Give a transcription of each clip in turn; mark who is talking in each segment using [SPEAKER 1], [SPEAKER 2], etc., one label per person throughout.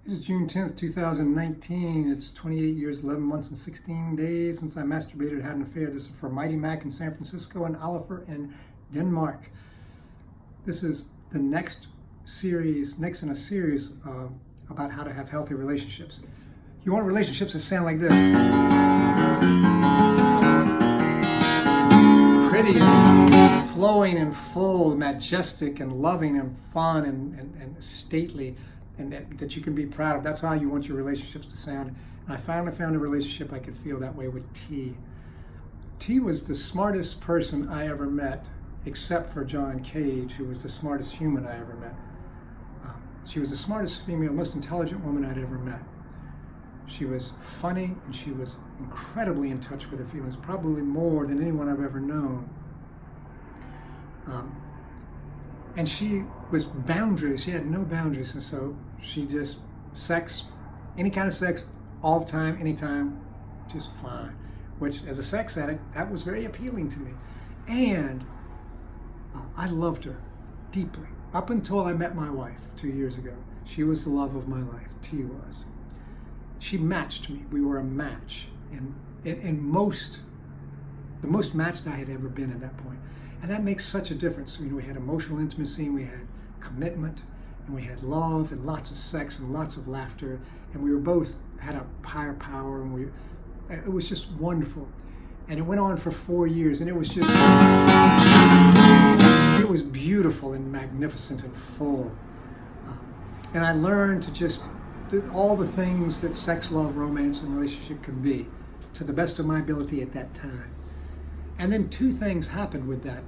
[SPEAKER 1] It is June 10th, 2019. It's 28 years, 11 months, and 16 days since I masturbated, had an affair. This is for Mighty Mac in San Francisco and Oliver in Denmark. This is the next in a series about how to have healthy relationships. You want relationships that sound like this. Pretty and flowing and full, majestic and loving and fun and stately, and that you can be proud of. That's how you want your relationships to sound. And I finally found a relationship I could feel that way with T. T was the smartest person I ever met, except for John Cage, who was the smartest human I ever met. She was the smartest female, most intelligent woman I'd ever met. She was funny, and she was incredibly in touch with her feelings, probably more than anyone I've ever known. And she was boundaries. She had no boundaries, and so she just sex, any kind of sex, all the time, anytime, just fine. Which, as a sex addict, that was very appealing to me. And I loved her deeply. Up until I met my wife 2 years ago. She was the love of my life. T was. She matched me. We were a match. And the most matched I had ever been at that point. And that makes such a difference. You know, we had emotional intimacy, we had commitment, and we had love, and lots of sex, and lots of laughter. And we were both had a higher power, and it was just wonderful. And it went on for 4 years, and it was beautiful and magnificent and full. And I learned to just do all the things that sex, love, romance, and relationship can be, to the best of my ability at that time. And then two things happened with that.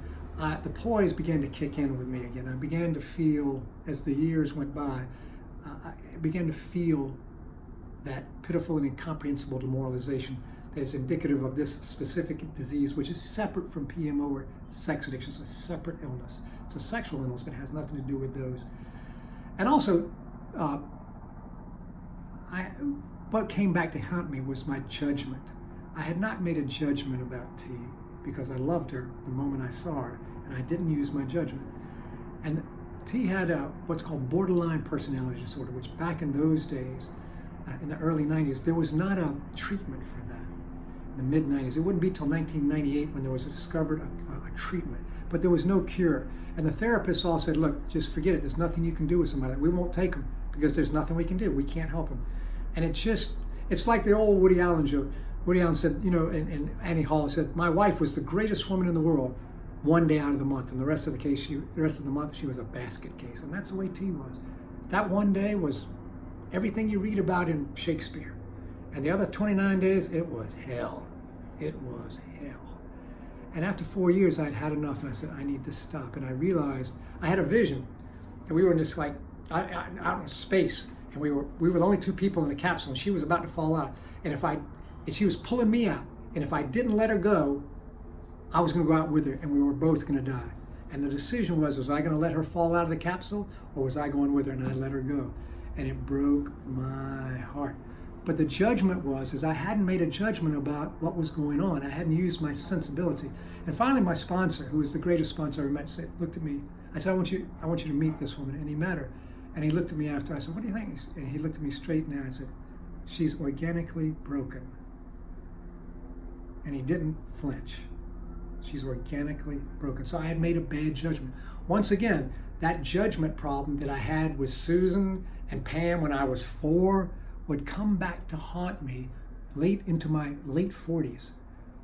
[SPEAKER 1] The poise began to kick in with me again. I began to feel, as the years went by, I began to feel that pitiful and incomprehensible demoralization that is indicative of this specific disease, which is separate from PMO or sex addiction. It's a separate illness. It's a sexual illness, but it has nothing to do with those. And also, what came back to haunt me was my judgment. I had not made a judgment about T because I loved her the moment I saw her, and I didn't use my judgment. And T had what's called borderline personality disorder, which back in those days, in the early 90s, there was not a treatment for that. In the mid-90s, it wouldn't be till 1998 when there was discovered a treatment, but there was no cure. And the therapists all said, look, just forget it. There's nothing you can do with somebody. We won't take them because there's nothing we can do. We can't help them. And it's like the old Woody Allen joke. Woody Allen said, you know, and Annie Hall said, my wife was the greatest woman in the world one day out of the month, and the rest of the month she was a basket case. And that's the way T was. That one day was everything you read about in Shakespeare. And the other 29 days, it was hell. It was hell. And after 4 years, I'd had enough, and I said, I need to stop. And I realized, I had a vision, and we were in this out in space, and we were the only two people in the capsule, and she was about to fall out. And she was pulling me out. And if I didn't let her go, I was going to go out with her, and we were both going to die. And the decision was I going to let her fall out of the capsule, or was I going with her? And I let her go. And it broke my heart. But the judgment was I hadn't made a judgment about what was going on. I hadn't used my sensibility. And finally, my sponsor, who was the greatest sponsor I ever met, looked at me. I said, I want you to meet this woman. And he met her. And he looked at me after. I said, what do you think? And he looked at me straight in the eye and said, she's organically broken. And he didn't flinch. She's organically broken. So I had made a bad judgment. Once again, that judgment problem that I had with Susan and Pam when I was 4 would come back to haunt me late into my late 40s.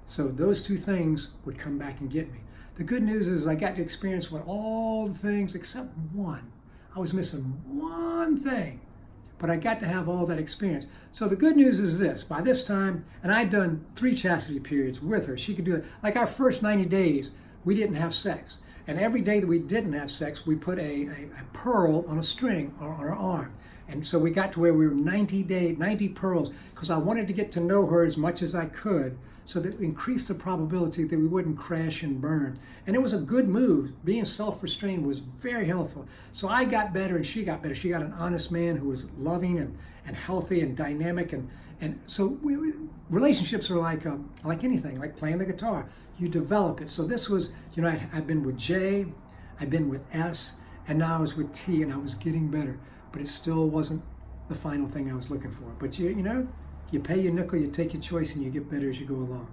[SPEAKER 1] So those two things would come back and get me. The good news is I got to experience all the things except one. I was missing one thing, but I got to have all that experience. So the good news is this, by this time, and I'd done 3 chastity periods with her. She could do it. Like our first 90 days, we didn't have sex. And every day that we didn't have sex, we put a pearl on a string on our arm. And so we got to where we were 90 pearls, because I wanted to get to know her as much as I could, so that it increased the probability that we wouldn't crash and burn. And it was a good move. Being self-restrained was very helpful. So I got better and she got better. She got an honest man who was loving and healthy and dynamic. And so relationships are like anything, like playing the guitar. You develop it. So this was, you know, I'd been with J, I'd been with S, and now I was with T, and I was getting better. But it still wasn't the final thing I was looking for. But you know, you pay your nickel, you take your choice, and you get better as you go along.